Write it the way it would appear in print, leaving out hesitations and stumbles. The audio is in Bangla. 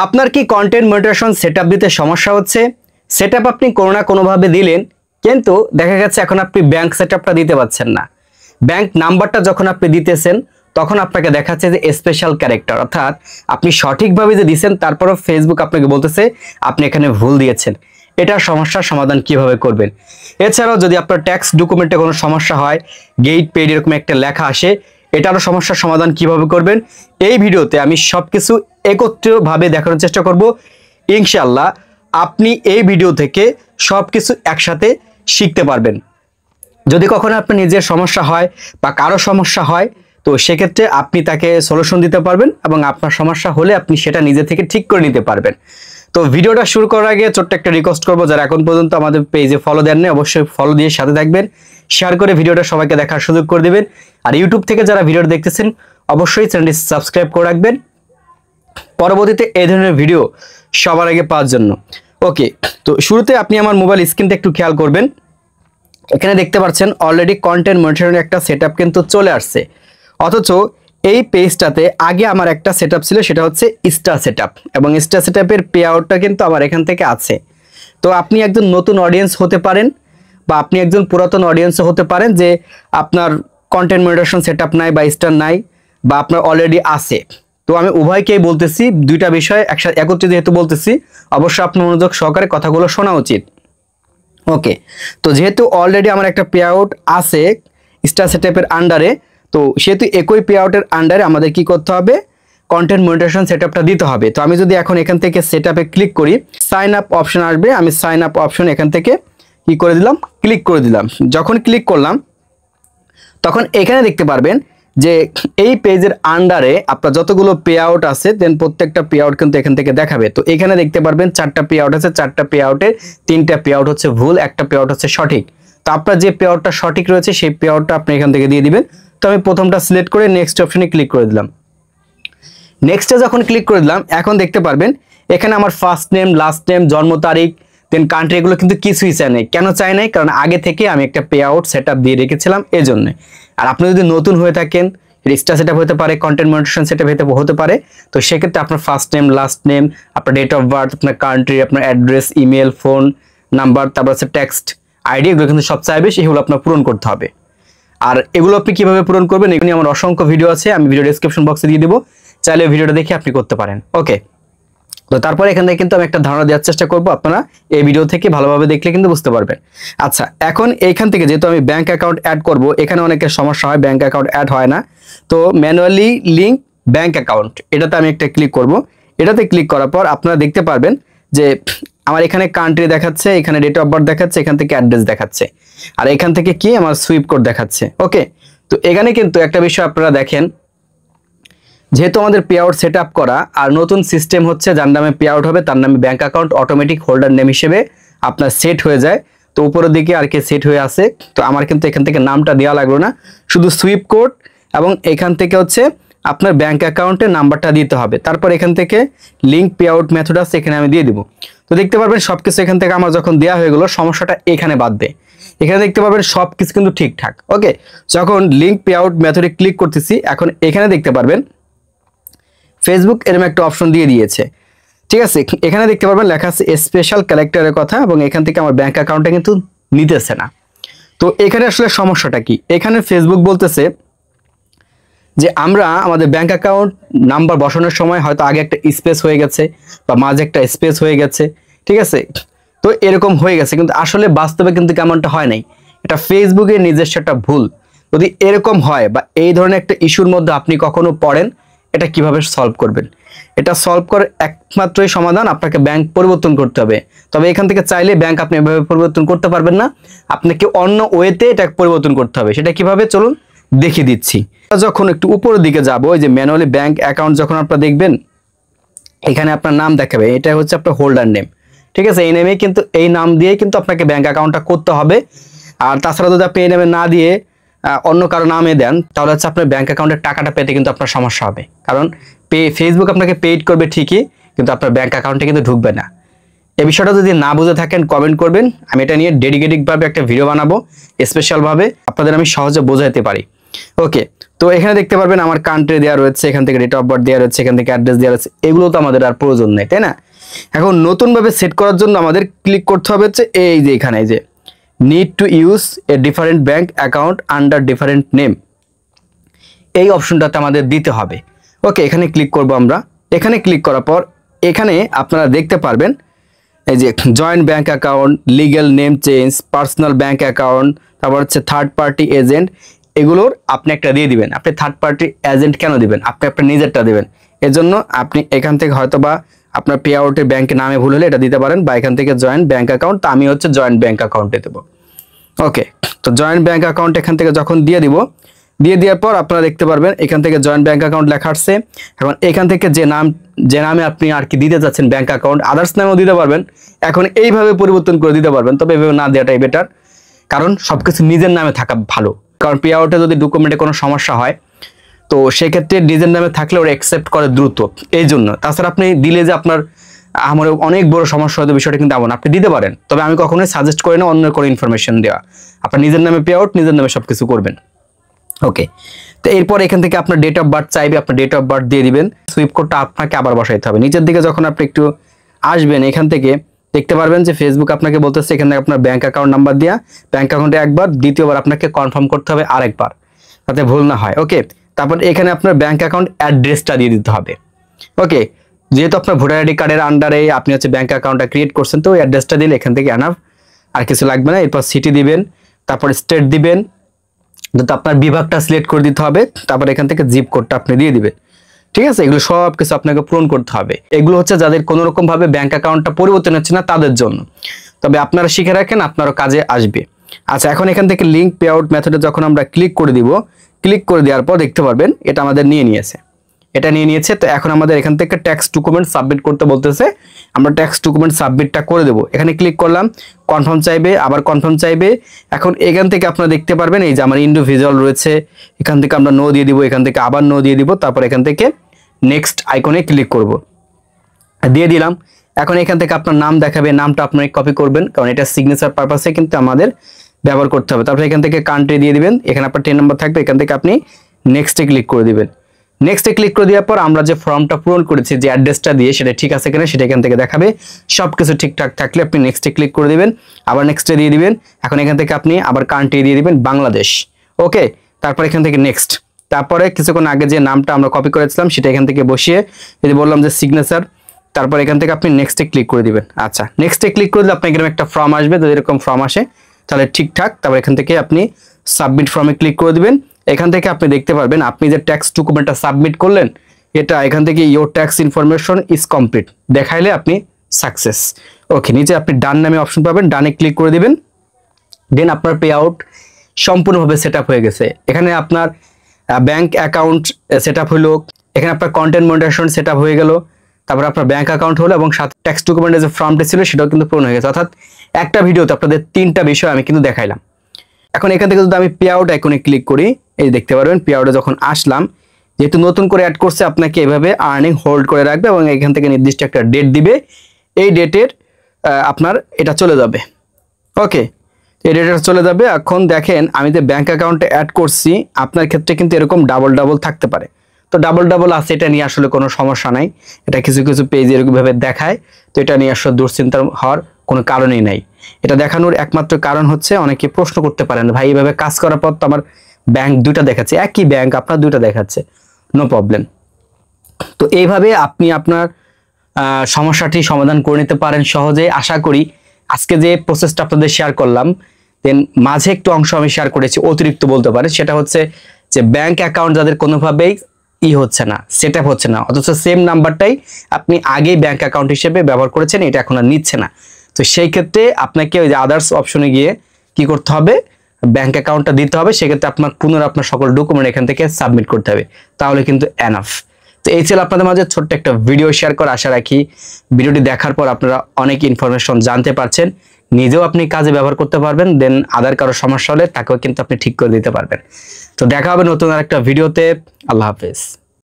আপনার কি কন্টেন্ট মনিটাইজেশন সেটআপ দিতে সমস্যা হচ্ছে? সেটআপ আপনি কোনো না কোনোভাবে দিলেন, কিন্তু দেখা গেছে এখন আপনি ব্যাংক সেটআপটা দিতে পারছেন না। ব্যাংক নাম্বারটা যখন আপনি দিতেছেন তখন আপনাকে দেখাচ্ছে যে স্পেশাল ক্যারেক্টার, অর্থাৎ আপনি সঠিকভাবে যে দিয়েছেন তারপরও ফেসবুক আপনাকে বলতেছে আপনি এখানে ভুল দিয়েছেন। এটার সমস্যার সমাধান কিভাবে করবেন? এছাড়াও যদি আপনার ট্যাক্স ডকুমেন্টে কোনো সমস্যা হয়, গেট পেইড এরকম একটা লেখা আসে, এটারও সমস্যার সমাধান কিভাবে করবেন এই ভিডিওতে আমি সবকিছু একত্রিতভাবে দেখানোর চেষ্টা করব। ইনশাআল্লাহ আপনি এই ভিডিও থেকে সবকিছু একসাথে শিখতে পারবেন। যদি কখনো আপনার নিজের সমস্যা হয় বা কারো সমস্যা হয়, তো সেক্ষেত্রে আপনি তাকে সলিউশন দিতে পারবেন এবং আপনার সমস্যা হলে আপনি সেটা নিজে থেকে ঠিক করে নিতে পারবেন। তো ভিডিওটা শুরু করার আগে ছোট্ট একটা রিকোয়েস্ট করবো, যারা এখন পর্যন্ত আমাদের পেজে ফলো দেননি অবশ্যই ফলো দিয়ে সাথে থাকবেন, শেয়ার করে ভিডিওটা সবাইকে দেখার সুযোগ করে দেবেন। আর ইউটিউব থেকে যারা ভিডিওটা দেখতেছেন অবশ্যই চ্যানেলটি সাবস্ক্রাইব করে রাখবেন পরবর্তীতে এই ধরনের ভিডিও সবার আগে পাওয়ার জন্য। ওকে, তো শুরুতে আপনি আমার মোবাইল স্ক্রিনটা একটু খেয়াল করবেন। এখানে দেখতে পাচ্ছেন অলরেডি কন্টেন্ট মনিটরিং একটা সেটআপ কিন্তু চলে আসছে, অথচ এই পেজটাতে আগে আমার একটা সেটআপ ছিল, সেটা হচ্ছে স্টার সেটআপ, এবং স্টার সেটআপের পে আউটটা কিন্তু আমার এখান থেকে আছে। তো আপনি একজন নতুন অডিয়েন্স হতে পারেন বা আপনি একজন পুরাতন অডিয়েন্সও হতে পারেন যে আপনার কন্টেন্ট মনিটরিং সেটআপ নাই বা স্টার নাই বা আপনার অলরেডি আছে। তো আমি উভয়কেই বলতেছি, দুইটা বিষয় একসাথে একত্রে যেহেতু বলতেছি অবশ্যই আপনার মনোযোগ সহকারে কথাগুলো শোনা উচিত। ওকে, তো যেহেতু অলরেডি আমার একটা পে আউট আছে স্টার সেটআপের আন্ডারে, তো সেহেতু একই পে আউটের আন্ডারে আমাদের কি করতে হবে, কন্টেন্ট মনিটাইজেশন সেটআপটা দিতে হবে। তো আমি যদি এখন এখান থেকে সেটআপে ক্লিক করি, সাইন আপ অপশন আসবে, আমি সাইন আপ অপশন এখান থেকে কি করে দিলাম, ক্লিক করে দিলাম। যখন ক্লিক করলাম তখন এখানে দেখতে পারবেন যে এই পেজের আন্ডারে আপনার যতগুলো পে আউট আছে দেন প্রত্যেকটা পে আউট কিন্তু এখান থেকে দেখাবে। তো এখানে দেখতে পারবেন 4টা পে আউট আছে, 4টা পে আউটের 3টা পে আউট হচ্ছে ভুল, একটা পে আউট হচ্ছে সঠিক। তো আপনার যে পে আউটটা সঠিক রয়েছে সেই পে আউটটা আপনি এখান থেকে দিয়ে দিবেন। তো আমি প্রথমটা সিলেক্ট করে নেক্সট অপশনে ক্লিক করে দিলাম। নেক্সটে যখন ক্লিক করে দিলাম এখন দেখতে পারবেন এখানে আমার ফার্স্ট নেম, লাস্ট নেম, জন্ম তারিখ, দেন কান্ট্রি, এগুলো কিন্তু কিছুই চাই নাই। কেন চাই নাই? কারণ আগে থেকে আমি একটা পে আউট সেটআপ দিয়ে রেখেছিলাম এজন্য। আর আপনি যদি নতুন হয়ে থাকেন, স্টার সেটআপ হতে পারে, কন্টেন্ট মনিটাইজেশন সেটআপ হতে পারে, তো সেক্ষেত্রে আপনার ফার্স্ট নেম, লাস্ট নেম, আপনার ডেট অফ বার্থ, আপনার কান্ট্রি, আপনার অ্যাড্রেস, ইমেল, ফোন নাম্বার, তারপর হচ্ছে টেক্সট আইডি, এগুলো কিন্তু সব চাইবে, সেগুলো আপনার পূরণ করতে হবে। আর এগুলো আপনি কিভাবে পূরণ করবেন এগুলো আমার অসংখ্য ভিডিও আছে, আমি ভিডিও ডেসক্রিপশন বক্সে দিয়ে দেবো, চাইলে ভিডিওটা দেখে আপনি করতে পারেন। ওকে, তো তারপরে এখান থেকে কিন্তু আমি একটা ধারণা দেওয়ার চেষ্টা করবো, আপনারা এই ভিডিও থেকে ভালোভাবে দেখলে কিন্তু বুঝতে পারবেন। আচ্ছা, এখন এইখান থেকে যেহেতু আমি ব্যাংক অ্যাকাউন্ট অ্যাড করব, এখানে অনেকের সমস্যা হয়, ব্যাংক অ্যাকাউন্ট অ্যাড হয় না। তো ম্যানুয়ালি লিঙ্ক ব্যাংক অ্যাকাউন্ট, এটাতে আমি একটা ক্লিক করব। এটাতে ক্লিক করার পর আপনারা দেখতে পারবেন যে আমার এখানে কান্ট্রি দেখাচ্ছে, এখানে ডেট অফ বার্থ দেখাচ্ছে, এখান থেকে অ্যাড্রেস দেখাচ্ছে, আর এখান থেকে কি আমার সুইপ কোড দেখাচ্ছে। ওকে, তো এখানে কিন্তু একটা বিষয় আপনারা দেখেন, যেহেতু আমাদের পে আউট সেট আপ করা আর নতুন সিস্টেম হচ্ছে, যার নামে পে আউট হবে তার নামে bank account automatic holder name হিসেবে আপনার সেট হয়ে যায়। তো উপরের দিকে আর কি সেট হয়ে আছে, তো আমার কিন্তু এখান থেকে নামটা দেওয়া লাগলো না, শুধু সুইপ কোড এবং এখান থেকে হচ্ছে আপনার ব্যাংক অ্যাকাউন্টের নাম্বারটা দিতে হবে। তারপর এখান থেকে লিঙ্ক পে আউট মেথড আছে, এখানে আমি দিয়ে দিব। তো দেখতে পারবেন সবকিছু এখান থেকে আমার যখন দেওয়া হয়ে গেলো, সমস্যাটা এখানে বাদবে। এখানে দেখতে পাবেন সবকিছু কিন্তু ঠিকঠাক। ওকে, যখন লিঙ্ক পে আউট মেথডে ক্লিক করতেছি, এখন এখানে দেখতে পারবেন ফেসবুক এরকম একটা অপশন দিয়ে দিয়েছে, ঠিক আছে। এখানে দেখতে পারবেন লেখা আছে স্পেশাল ক্যারেক্টারের কথা, এবং এখান থেকে আমার ব্যাংক অ্যাকাউন্টটা কিন্তু নিতেছে না। তো এখানে আসলে সমস্যাটা কি? এখানে ফেসবুক বলতেছে যে আমরা আমাদের ব্যাংক অ্যাকাউন্ট নাম্বার বসানোর সময় হয়তো আগে একটা স্পেস হয়ে গেছে বা মাঝে একটা স্পেস হয়ে গেছে, ঠিক আছে। তো এরকম হয়ে গেছে, কিন্তু আসলে বাস্তবে কিন্তু কেমনটা হয় নাই, এটা ফেসবুকের নিজস্ব একটা ভুল। যদি এরকম হয় বা এই ধরনের একটা ইস্যুর মধ্যে আপনি কখনো পড়েন, এটা কিভাবে সলভ করবেন? এটা সলভ করার একমাত্রই সমাধান, আপনাকে ব্যাংক পরিবর্তন করতে হবে। তবে এখান থেকে চাইলে ব্যাংক আপনি এভাবে পরিবর্তন করতে পারবেন না, আপনাকে অন্য ওয়েতে এটা পরিবর্তন করতে হবে। সেটা কিভাবে চলুন দেখিয়ে দিচ্ছি। যখন একটু উপরের দিকে যাব, ওই যে ম্যানুয়ালি ব্যাংক অ্যাকাউন্ট যখন আপনারা দেখবেন, এখানে আপনার নাম দেখাবে, এটা হচ্ছে আপনার হোল্ডার নেম, ঠিক আছে। এই নেমে কিন্তু এই নাম দিয়ে কিন্তু আপনাকে ব্যাংক অ্যাকাউন্টটা করতে হবে। আর তাছাড়া যদি আপনি এই নামে না দিয়ে অন্য কারো নামে দেন, তাহলে হচ্ছে আপনার ব্যাংক অ্যাকাউন্টের টাকাটা পেতে কিন্তু আপনার সমস্যা হবে। কারণ ফেসবুক আপনাকে পেইড করবে ঠিকই, কিন্তু আপনার ব্যাংক অ্যাকাউন্টে কিন্তু ঢুকবে না। এই বিষয়টা যদি না বুঝে থাকেন কমেন্ট করবেন, আমি এটা নিয়ে ডেডিকেটেডভাবে একটা ভিডিও বানাবো, স্পেশালভাবে আপনাদের আমি সহজে বোঝাতে পারি। ওকে, তো এখানে দেখতে পারবেন আমার কান্ট্রি দেওয়া রয়েছে, এখান থেকে ডেট অফ বার্থ দেওয়া রয়েছে, এখান থেকে অ্যাড্রেস দেওয়া রয়েছে। এগুলো তো আমাদের আর প্রয়োজন নেই, তাই না? এখন নতুনভাবে সেট করার জন্য আমাদের ক্লিক করতে হবে হচ্ছে এই যে এখানে যে need to use a different bank account under different name, এই অপশনটাতে আমাদের দিতে হবে। ওকে, এখানে ক্লিক করব আমরা। এখানে ক্লিক করার পর এখানে আপনারা দেখতে পারবেন এই যে joint bank account, legal name change, personal bank account, তারপর হচ্ছে থার্ড পার্টি এজেন্ট, এগুলোর আপনি একটা দিয়ে দিবেন। আপনি থার্ড পার্টি এজেন্ট কেন দিবেন? আপনি আপনার নিজেরটা দিবেন। এজন্য আপনি এখান থেকে হয়তোবা আপনার পে আউটের ব্যাংকের নামে ভুল হলে এটা দিতে পারেন, বা এখান থেকে জয়েন্ট ব্যাংক অ্যাকাউন্ট, তো আমি হচ্ছে জয়েন্ট ব্যাংক অ্যাকাউন্টে দেবো। ওকে, তো জয়েন্ট ব্যাংক অ্যাকাউন্ট এখান থেকে যখন দিয়ে দিব, দিয়ে দেওয়ার পর আপনারা দেখতে পারবেন এখান থেকে জয়েন্ট ব্যাংক অ্যাকাউন্ট লেখা আসছে। এখন এখান থেকে যে নামে আপনি আর কি দিতে যাচ্ছেন ব্যাংক অ্যাকাউন্ট, আদার্স নামেও দিতে পারবেন। এখন এইভাবে পরিবর্তন করে দিতে পারবেন, তবে এভাবে না দেওয়াটাই বেটার, কারণ সবকিছু নিজের নামে থাকা ভালো। কারণ পে আউটে যদি ডকুমেন্টে কোনো সমস্যা হয়, তো সেক্ষেত্রে নিজের নামে থাকলে ওরা অ্যাকসেপ্ট করে দ্রুত, এই জন্য। তাছাড়া আপনি দিলে যে আপনার আমার অনেক বড় সমস্যা হয়তো, বিষয়টা কিন্তু এমন। আপনি দিতে পারেন, তবে আমি কখনোই সাজেস্ট করি না অন্য কোনো ইনফরমেশন দেওয়া। আপনার নিজের নামে পে আউট, নিজের নামে সবকিছু করবেন। ওকে, তো এরপর এখান থেকে আপনার ডেট অফ বার্থ চাইবে, আপনার ডেট অফ বার্থ দিয়ে দিবেন। সুইপ কোডটা আপনাকে আবার বসাইতে হবে। নিচের দিকে যখন আপনি একটু আসবেন, এখান থেকে দেখতে পারবেন যে ফেসবুক আপনাকে বলতেছে এখানে আপনার ব্যাংক অ্যাকাউন্ট নাম্বার দিয়া ব্যাংক অ্যাকাউন্টে একবার, দ্বিতীয়বার আপনাকে কনফার্ম করতে হবে আরেকবার, যাতে ভুল না হয়। ওকে, তারপর এখানে আপনার ব্যাংক অ্যাকাউন্ট অ্যাড্রেসটা দিয়ে দিতে হবে। ওকে, যেহেতু আপনার ভোটার আইডি কার্ডের আন্ডারে আপনি হচ্ছে ব্যাংক অ্যাকাউন্টটা ক্রিয়েট করছেন, তো ওই অ্যাড্রেসটা দিলে এখান থেকে এনাফ, আর কিছু লাগবে না। এরপর সিটি দিবেন, তারপর স্টেট দিবেন, তো আপনার বিভাগটা সিলেক্ট করে দিতে হবে, তারপর এখান থেকে জিপ কোডটা আপনি দিয়ে দিবেন। ঠিক আছে, এগুলো সব কিছু আপনাকে পূরণ করতে হবে। এগুলো হচ্ছে যাদের কোনো রকম ভাবে ব্যাংক অ্যাকাউন্টটা পরিবর্তন হচ্ছে না তাদের জন্য, তবে আপনারা শিখে রাখেন, আপনারও কাজে আসবে। আচ্ছা, এখন এখান থেকে লিঙ্ক পে আউট মেথডে যখন আমরা ক্লিক করে দিব, ক্লিক করে দেওয়ার পর দেখতে পারবেন এটা আমাদের নিয়ে নিয়েছে। তো এখন আমাদের এখান থেকে ট্যাক্স ডকুমেন্ট সাবমিট করতে বলতেছে, আমরা ট্যাক্স ডকুমেন্ট সাবমিটটা করে দেবো। এখানে ক্লিক করলাম, কনফার্ম চাইবে, আবার কনফার্ম চাইবে। এখন এখান থেকে আপনারা দেখতে পারবেন এই যে আমার ইন্ডিভিজুয়াল রয়েছে, এখান থেকে আমরা নো দিয়ে দিব, এখান থেকে আবার নো দিয়ে দিব, তারপর এখান থেকে নেক্সট আইকনে ক্লিক করব, দিয়ে দিলাম। এখন এখান থেকে আপনার নাম দেখাবে, নামটা আপনি কপি করবেন, কারণ এটা সিগনেচার পারপাসে কিন্তু আমাদের ব্যবহার করতে হবে। তারপর এখান থেকে কান্ট্রি দিয়ে দিবেন, এখানে আপনার 10 নম্বর থাকবে, এখান থেকে আপনি নেক্সটে ক্লিক করে দিবেন। নেক্সটে ক্লিক করে দেওয়ার পর আমরা যে ফর্মটা পূরণ করেছি, যে অ্যাড্রেসটা দিয়ে, সেটা ঠিক আছে কিনা সেটা এখান থেকে দেখাবে। সবকিছু ঠিকঠাক থাকলে আপনি নেক্সটে ক্লিক করে দিবেন, আবার নেক্সটে দিয়ে দিবেন। এখন এখান থেকে আপনি আবার কান্ট্রি দিয়ে দিবেন বাংলাদেশ। ওকে, তারপর এখান থেকে নেক্সট, তারপরে কিছুক্ষণ আগে যে নামটা আমরা কপি করেছিলাম সেটা এখান থেকে বসিয়ে, যদি বললাম যে সিগনেচার, তারপর এখান থেকে আপনি নেক্সটে ক্লিক করে দিবেন। আচ্ছা, নেক্সটে ক্লিক করে দিলে আপনার এরকম একটা ফর্ম আসবে, যদি এরকম ফর্ম আসে তাহলে ঠিকঠাক। তারপর এখান থেকে আপনি সাবমিট ফর্মে ক্লিক করে দিবেন। এখান থেকে আপনি দেখতে পারবেন আপনি যে ট্যাক্স ডকুমেন্টটা সাবমিট করলেন, এটা এখান থেকে your tax information is complete দেখাইলে আপনি সাকসেস। ওকে, নিচে আপনি ডান নামে অপশন পাবেন, ডানে ক্লিক করে দিবেন। দেন আপনার পে আউট সম্পূর্ণভাবে সেট আপ হয়ে গেছে। এখানে আপনার ব্যাংক অ্যাকাউন্ট সেট আপ হলো, এখানে আপনার কন্টেন্ট মনিটাইজেশন সেট আপ হয়ে গেল, তারপর আপনার ব্যাংক অ্যাকাউন্ট হলো, এবং সাথে ট্যাক্স ডকুমেন্টের যে ফর্মটা ছিল সেটাও কিন্তু পূরণ হয়ে গেছে। অর্থাৎ একটা ভিডিওতে আপনাদের 3টা বিষয় আমি কিন্তু দেখাইলাম। এখন এখান থেকে যদি আমি পে আউট আইকনে ক্লিক করি, এই দেখতে পারবেন পে আউটে যখন আসলাম, যেহেতু নতুন করে অ্যাড করছে, আপনাকে এভাবে আর্নিং হোল্ড করে রাখবে এবং এখান থেকে নির্দিষ্ট একটা ডেট দিবে, এই ডেটের আপনার এটা চলে যাবে। ওকে, এই ডেটা চলে যাবে। এখন দেখেন আমি যে ব্যাংক অ্যাকাউন্টে অ্যাড করছি, আপনার ক্ষেত্রে কিন্তু এরকম ডাবল ডাবল থাকতে পারে। তো ডাবল ডাবল আছে, এটা নিয়ে আসলে কোনো সমস্যা নাই, এটা কিছু কিছু পেজ এরকমভাবে দেখায়, তো এটা নিয়ে আসলে দুশ্চিন্তার হওয়ার কোনো কারণই নাই। এটা দেখানোর একমাত্র কারণ হচ্ছে অনেকে প্রশ্ন করতে পারেন, ভাই এইভাবে কাজ করার পর তো আমার ব্যাংক 2টা দেখাচ্ছে, একই ব্যাংক আপনার 2টা দেখাচ্ছে, নো প্রবলেম। তো এইভাবে আপনি আপনার সমস্যাটি সমাধান করে নিতে পারেন সহজে। আশা করি আজকে যে প্রসেসটা আপনাদের শেয়ার করলাম, দেন মাঝে একটু অংশ আমি শেয়ার করেছি অতিরিক্ত বলতে পারে, সেটা হচ্ছে যে ব্যাংক অ্যাকাউন্ট যাদের কোনোভাবেই হচ্ছে না, সেট আপ হচ্ছে না, অথচ সেম নাম্বারটাই আপনি আগেই ব্যাংক অ্যাকাউন্ট হিসেবে ব্যবহার করেছেন, এটা এখন আর নিচ্ছে না। তো সেই ক্ষেত্রে আপনাকে ওই যে আদার্স অপশনে গিয়ে কি করতে হবে, ব্যাংক অ্যাকাউন্টটা দিতে হবে। সেক্ষেত্রে আপনার পুনরায় আপনার সকল ডকুমেন্ট এখান থেকে সাবমিট করতে হবে, তাহলে কিন্তু এনাফ। তো এই ছিল আপনাদের মাঝে ছোট্ট একটা ভিডিও শেয়ার করা। আশা রাখি ভিডিওটি দেখার পর আপনারা অনেক ইনফরমেশন জানতে পারছেন, নিজেও আপনি কাজে ব্যবহার করতে পারবেন, দেন আদার কারো সমস্যা হলে তাকেও কিন্তু আপনি ঠিক করে দিতে পারবেন। তো দেখা হবে নতুন আরেকটা ভিডিওতে। আল্লাহ হাফেজ।